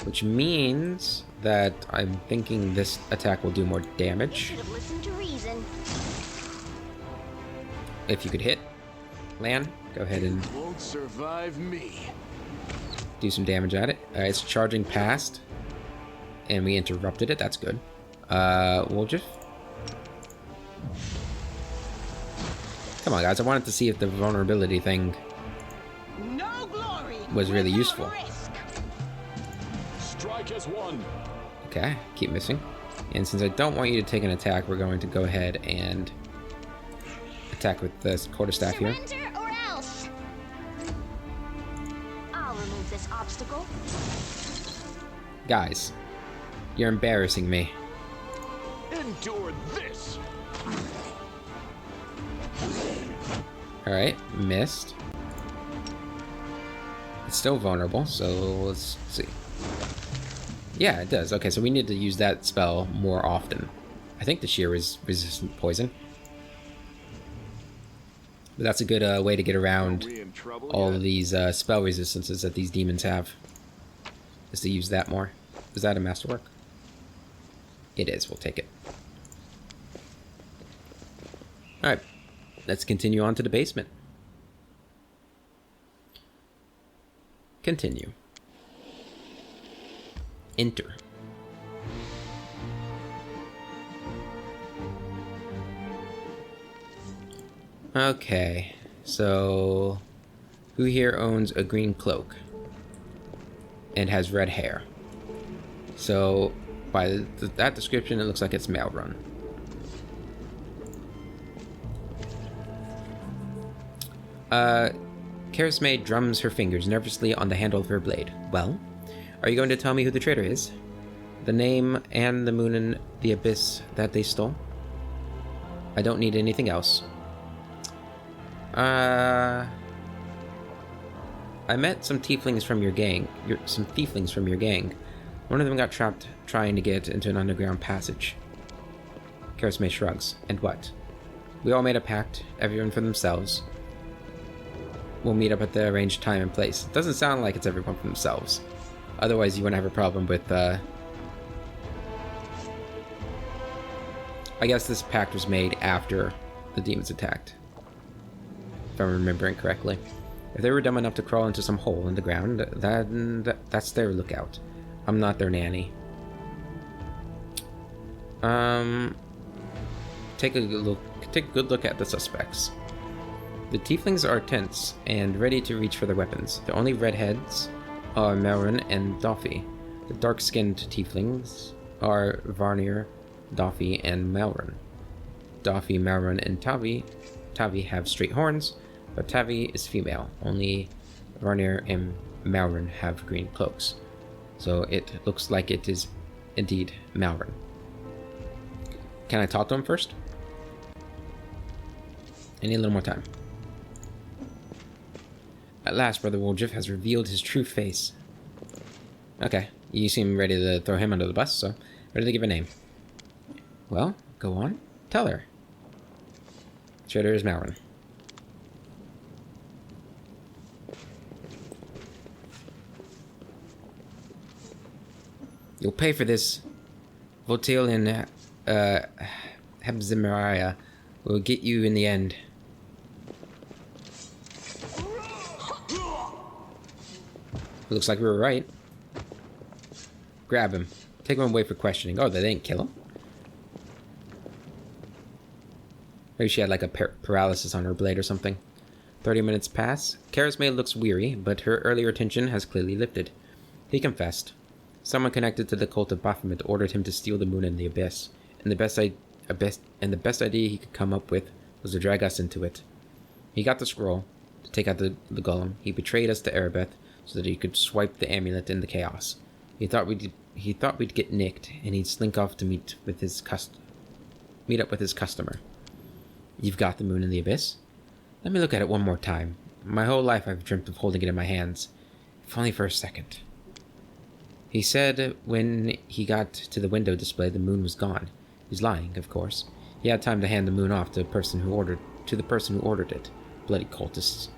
Which means that I'm thinking this attack will do more damage. Should have listened to reason. If you could hit. Lan, go ahead and Won't survive me. do some damage at it. It's charging past. And we interrupted it, that's good. Woljif. Come on, guys, I wanted to see if the vulnerability thing No glory was really without useful. risk. Strike as one. Okay, keep missing. And since I don't want you to take an attack, we're going to go ahead and attack with this quarterstaff here. Surrender or else. I'll remove this obstacle. Guys, you're embarrassing me. Endure this. Alright, missed. It's still vulnerable, so let's see. Yeah, it does. Okay, so we need to use that spell more often. I think the shear is resistant poison. But that's a good way to get around Are we in trouble all yet? of these spell resistances that these demons have. Is to use that more. Is that a masterwork? It is. We'll take it. Alright. Let's continue on to the basement. Continue. Enter. Okay, so who here owns a green cloak and has red hair? So by that description, it looks like it's male run. Karis May drums her fingers nervously on the handle of her blade. Well, are you going to tell me who the traitor is? The name and the moon and the abyss that they stole? I don't need anything else. I met some tieflings from your gang. Some thieflings from your gang. One of them got trapped trying to get into an underground passage. Karis May shrugs. And what? We all made a pact, everyone for themselves. We'll meet up at the arranged time and place. It doesn't sound like it's everyone for themselves. Otherwise, you wouldn't have a problem with, I guess this pact was made after the demons attacked. If I'm remembering correctly. If they were dumb enough to crawl into some hole in the ground, that's their lookout. I'm not their nanny. Take a good look at the suspects. The Tieflings are tense and ready to reach for their weapons. The only redheads are Melrin and Doffy. The dark-skinned Tieflings are Varnir, Doffy, and Melrin. Doffy, Melrin, and Tavi have straight horns, but Tavi is female. Only Varnir and Melrin have green cloaks. So it looks like it is indeed Melrin. Can I talk to him first? I need a little more time. At last, Brother Woljif has revealed his true face. Okay, you seem ready to throw him under the bus, so ready to give a name. Well, go on. Tell her. Trader is Malrin. You'll pay for this. Votil and Hebzimariah will get you in the end. Looks like we were right. Grab him. Take him away for questioning. Oh, they didn't kill him? Maybe she had like a paralysis on her blade or something. 30 minutes pass. Charisma looks weary, but her earlier tension has clearly lifted. He confessed. Someone connected to the cult of Baphomet ordered him to steal the moon in the abyss, and the best idea he could come up with was to drag us into it. He got the scroll to take out the golem. He betrayed us to Erebeth so that he could swipe the amulet in the chaos. He thought we'd get nicked, and he'd slink off to meet up with his customer. You've got the moon in the abyss? Let me look at it one more time. My whole life I've dreamt of holding it in my hands, if only for a second. He said when he got to the window display, the moon was gone. He's lying, of course. He had time to hand the moon off to the person who ordered it. Bloody cultists.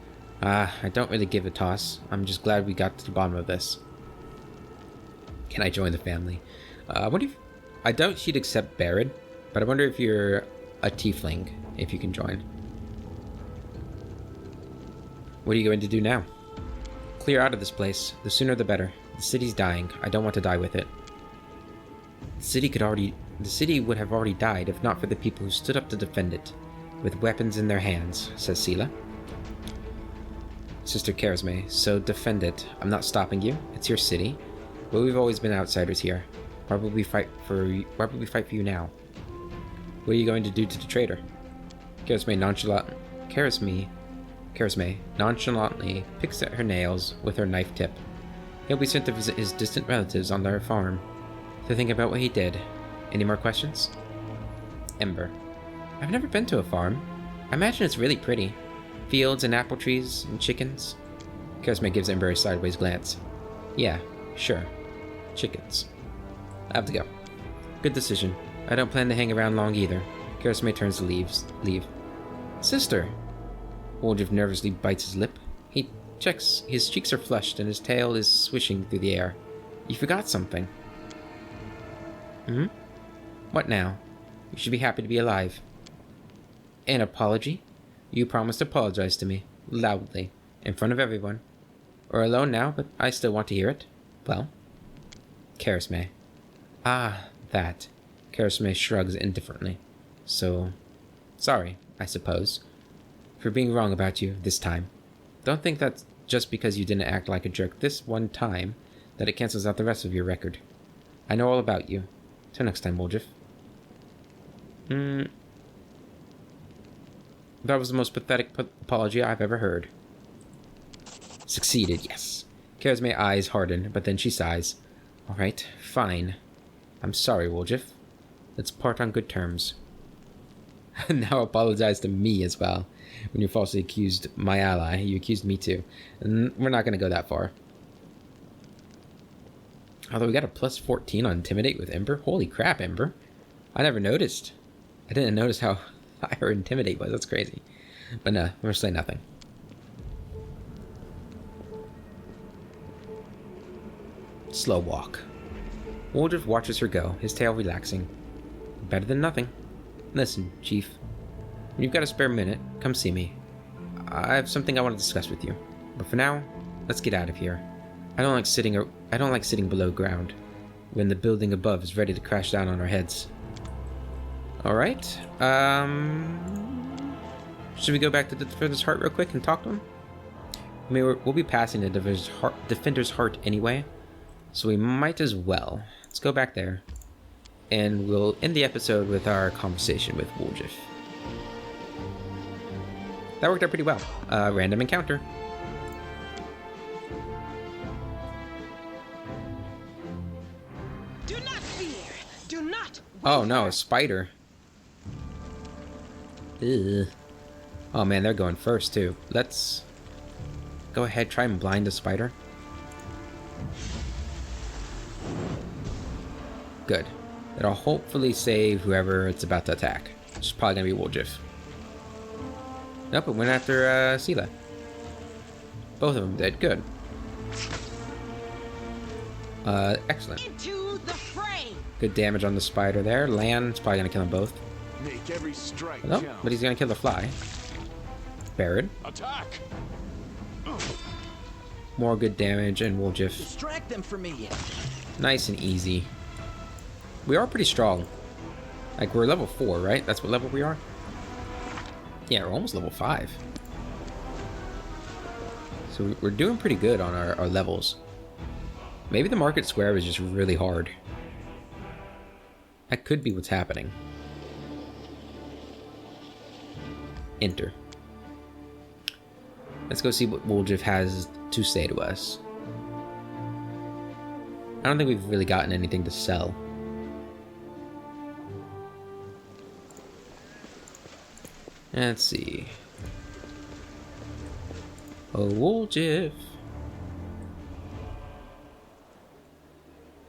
I don't really give a toss. I'm just glad we got to the bottom of this. Can I join the family? I doubt she'd accept Barad, but I wonder if you're a tiefling, if you can join. What are you going to do now? Clear out of this place. The sooner the better. The city's dying. I don't want to die with it. The city would have already died if not for the people who stood up to defend it, with weapons in their hands, says Sela. Sister Charisme, so defend it. I'm not stopping you. It's your city. But we've always been outsiders here. Why would we fight for you now? What are you going to do to the traitor? Charisme nonchalantly picks at her nails with her knife tip. He'll be sent to visit his distant relatives on their farm to think about what he did. Any more questions? Ember. I've never been to a farm. I imagine it's really pretty. Fields and apple trees and chickens. Charisma gives Ember a sideways glance. Yeah, sure. Chickens. I have to go. Good decision. I don't plan to hang around long either. Charisma turns to leave. Sister! Woljif nervously bites his lip. He checks. His cheeks are flushed and his tail is swishing through the air. You forgot something. What now? You should be happy to be alive. An apology? You promised to apologize to me, loudly, in front of everyone. We're alone now, but I still want to hear it. Well? Charisme. Ah, that. Charisme shrugs indifferently. So, sorry, I suppose, for being wrong about you this time. Don't think that's just because you didn't act like a jerk this one time that it cancels out the rest of your record. I know all about you. Till next time, Woljif. That was the most pathetic apology I've ever heard. Succeeded, yes. Charisme's eyes harden, but then she sighs. Alright, fine. I'm sorry, Woljif. Let's part on good terms. Now apologize to me as well. When you falsely accused my ally, you accused me too. And we're not going to go that far. Although we got a plus 14 on Intimidate with Ember. Holy crap, Ember. I never noticed. I didn't notice how high her Intimidate was. That's crazy. But no, we're saying nothing. Slow walk. Woljif watches her go, his tail relaxing. Better than nothing. Listen, Chief. When you've got a spare minute, come see me. I have something I want to discuss with you. But for now, let's get out of here. I don't like sitting below ground when the building above is ready to crash down on our heads. Alright. Should we go back to the Defender's Heart real quick and talk to him? I mean, we'll be passing the Defender's Heart anyway, so we might as well. Let's go back there, and we'll end the episode with our conversation with Woljif. That worked out pretty well. Random encounter. Do not fear. Do not. Oh no, a spider. Ugh. Oh man, they're going first too. Let's go ahead, try and blind the spider. Good. It'll hopefully save whoever it's about to attack. Which is probably gonna be Woljif. Nope, it went after Sela. Both of them did. Good. Excellent. Into the fray. Good damage on the spider there. Land's probably gonna kill them both. Make every strike Nope, count. but he's gonna kill the fly. Barrett. Attack! More good damage, and Woljif. Distract them for me. Nice and easy. We are pretty strong. Like, we're level 4, right? That's what level we are? Yeah, we're almost level 5. So we're doing pretty good on our levels. Maybe the market square was just really hard. That could be what's happening. Enter. Let's go see what Woljif has to say to us. I don't think we've really gotten anything to sell. Let's see. Oh, Woljif.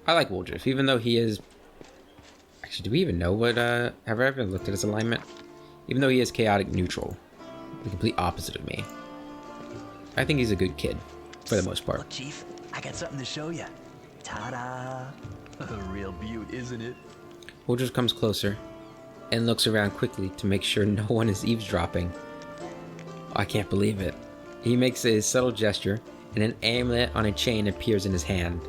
I like Woljif, even though he is... Actually, do we even know what... Have I ever looked at his alignment? Even though he is chaotic neutral. The complete opposite of me. I think he's a good kid, for the most part. Look, Chief, I got something to show you. Ta-da! A real beaut, isn't it? Woljif comes closer and looks around quickly to make sure no one is eavesdropping. I can't believe it. He makes a subtle gesture, and an amulet on a chain appears in his hand.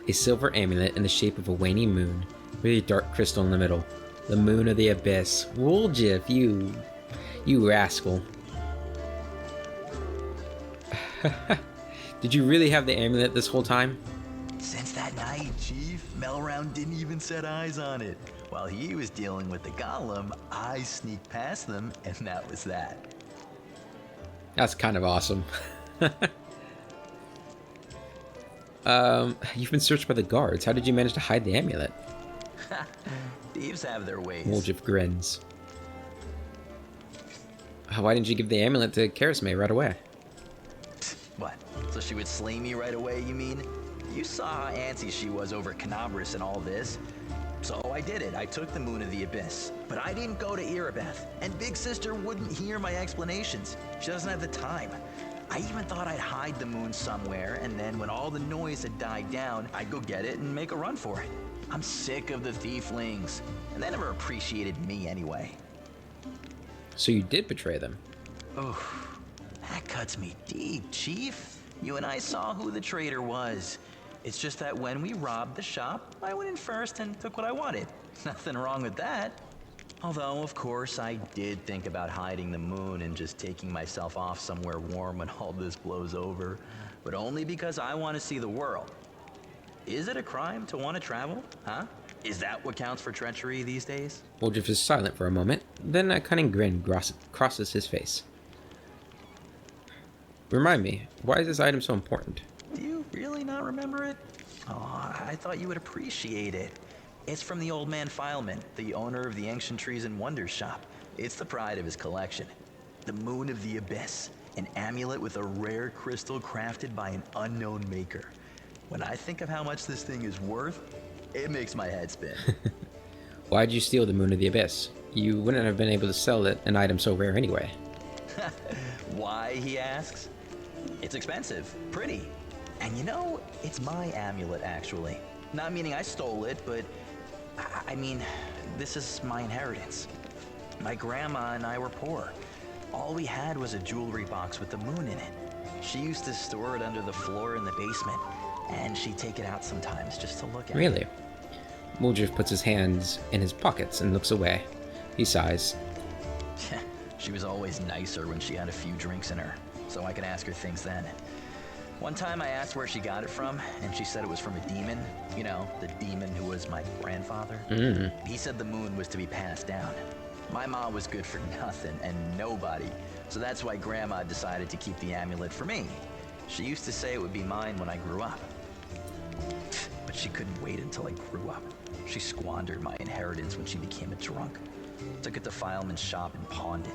A silver amulet in the shape of a waning moon, with a dark crystal in the middle. The moon of the abyss. Woljif, you rascal. Did you really have the amulet this whole time? Since that night, Chief, Melround didn't even set eyes on it. While he was dealing with the golem, I sneaked past them, and that was that. That's kind of awesome. You've been searched by the guards. How did you manage to hide the amulet? Thieves have their ways. Woljif grins. Why didn't you give the amulet to Karisme right away? What? So she would slay me right away, you mean? You saw how antsy she was over Canabras and all this. So I did it. I took the Moon of the Abyss. But I didn't go to Erebeth. And Big Sister wouldn't hear my explanations. She doesn't have the time. I even thought I'd hide the moon somewhere, and then when all the noise had died down, I'd go get it and make a run for it. I'm sick of the Thieflings. And they never appreciated me anyway. So you did betray them. Oh, that cuts me deep, Chief. You and I saw who the traitor was. It's just that when we robbed the shop, I went in first and took what I wanted. Nothing wrong with that. Although, of course, I did think about hiding the moon and just taking myself off somewhere warm when all this blows over. But only because I want to see the world. Is it a crime to want to travel, huh? Is that what counts for treachery these days? Woljif is silent for a moment, then a cunning grin crosses his face. Remind me, why is this item so important? Do you really not remember it? Oh, I thought you would appreciate it. It's from the old man Fileman, the owner of the Ancient Trees and Wonders shop. It's the pride of his collection. The Moon of the Abyss, an amulet with a rare crystal crafted by an unknown maker. When I think of how much this thing is worth, it makes my head spin. Why'd you steal the Moon of the Abyss? You wouldn't have been able to sell an item so rare anyway. Why, he asks? It's expensive, pretty. And you know, it's my amulet, actually. Not meaning I stole it, but I mean, this is my inheritance. My grandma and I were poor. All we had was a jewelry box with the moon in it. She used to store it under the floor in the basement, and she'd take it out sometimes just to look at it. Really? Woljif puts his hands in his pockets and looks away. He sighs. She was always nicer when she had a few drinks in her, so I could ask her things then. One time I asked where she got it from, and she said it was from a demon. You know, the demon who was my grandfather. He said the moon was to be passed down. My mom was good for nothing and nobody, so that's why Grandma decided to keep the amulet for me. She used to say it would be mine when I grew up. But she couldn't wait until I grew up. She squandered my inheritance when she became a drunk. Took it to Fileman's shop and pawned it.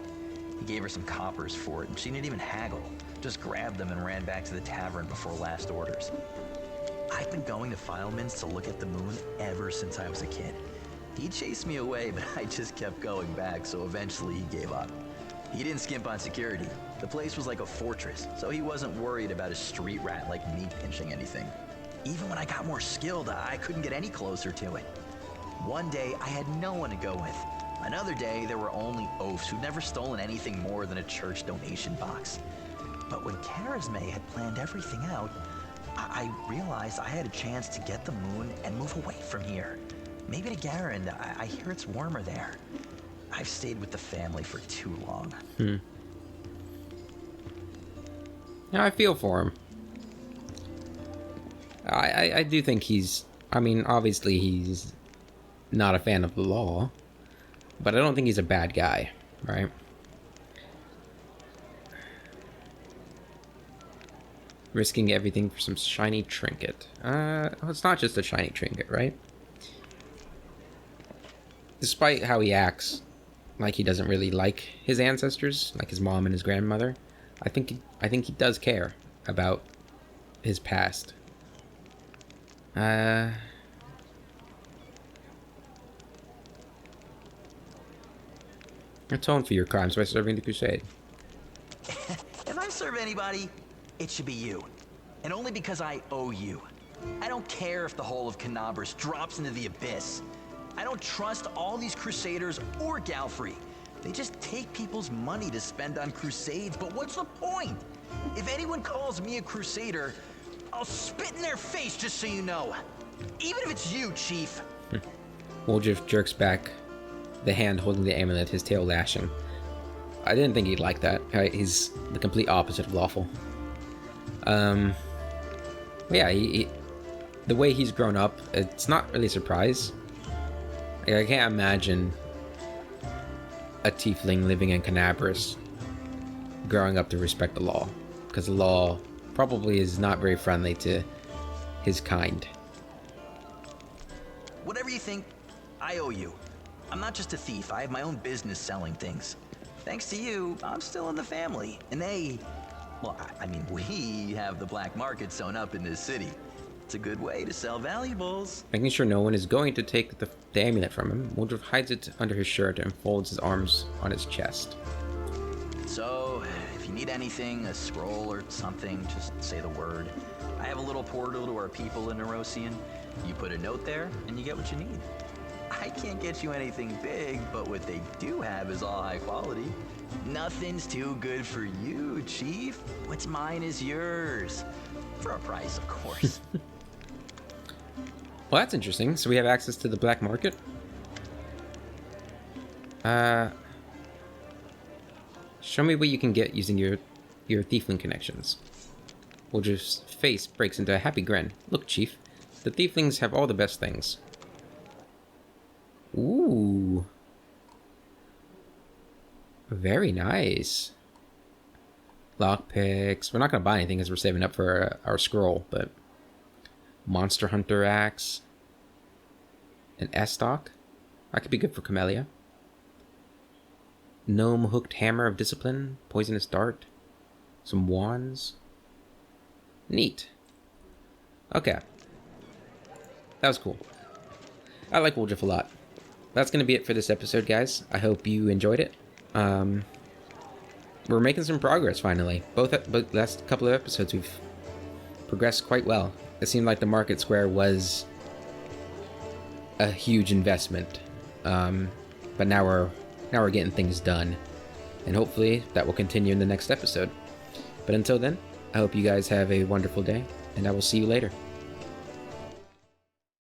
He gave her some coppers for it, and she didn't even haggle. Just grabbed them and ran back to the tavern before last orders. I've been going to Fileman's to look at the moon ever since I was a kid. He chased me away, but I just kept going back, so eventually he gave up. He didn't skimp on security. The place was like a fortress, so he wasn't worried about a street rat like me pinching anything. Even when I got more skilled, I couldn't get any closer to it. One day, I had no one to go with. Another day, there were only oafs who'd never stolen anything more than a church donation box. But when Charisme had planned everything out, I realized I had a chance to get the moon and move away from here. Maybe to Garen. I hear it's warmer there. I've stayed with the family for too long. Yeah, I feel for him. I do think he's... I mean, obviously he's not a fan of the law, but I don't think he's a bad guy, right? Risking everything for some shiny trinket. It's not just a shiny trinket, right? Despite how he acts, like he doesn't really like his ancestors, like his mom and his grandmother, I think he does care about his past. Atone for your crimes by serving the crusade. If I serve anybody, it should be you. And only because I owe you. I don't care if the whole of Canabras drops into the abyss. I don't trust all these crusaders or Galfrey. They just take people's money to spend on crusades, but what's the point? If anyone calls me a crusader, I'll spit in their face, just so you know. Even if it's you, Chief. Woljif jerks back, the hand holding the amulet, his tail lashing. I didn't think he'd like that. Right? He's the complete opposite of lawful. Yeah, the way he's grown up, it's not really a surprise. I can't imagine a tiefling living in Canabras growing up to respect the law, because the law probably is not very friendly to his kind. Whatever you think, I owe you. I'm not just a thief. I have my own business selling things. Thanks to you, I'm still in the family. And we have the black market sewn up in this city. It's a good way to sell valuables. Making sure no one is going to take the amulet from him, Woljif hides it under his shirt and folds his arms on his chest. So, if you need anything, a scroll or something, just say the word. I have a little portal to our people in Nerosian. You put a note there, and you get what you need. I can't get you anything big, but what they do have is all high quality. Nothing's too good for you, Chief. What's mine is yours. For a price, of course. Well, that's interesting. So we have access to the black market? Show me what you can get using your Thiefling connections. Woljif's face breaks into a happy grin. Look, Chief. The Thieflings have all the best things. Ooh. Very nice. Lockpicks. We're not going to buy anything as we're saving up for our scroll, but... Monster Hunter Axe. An Estoc. That could be good for Camellia. Gnome Hooked Hammer of Discipline. Poisonous Dart. Some wands. Neat. Okay. That was cool. I like Woljif a lot. That's going to be it for this episode, guys. I hope you enjoyed it. We're making some progress, finally. Both last couple of episodes, we've progressed quite well. It seemed like the market square was a huge investment. But now we're getting things done. And hopefully that will continue in the next episode. But until then, I hope you guys have a wonderful day, and I will see you later.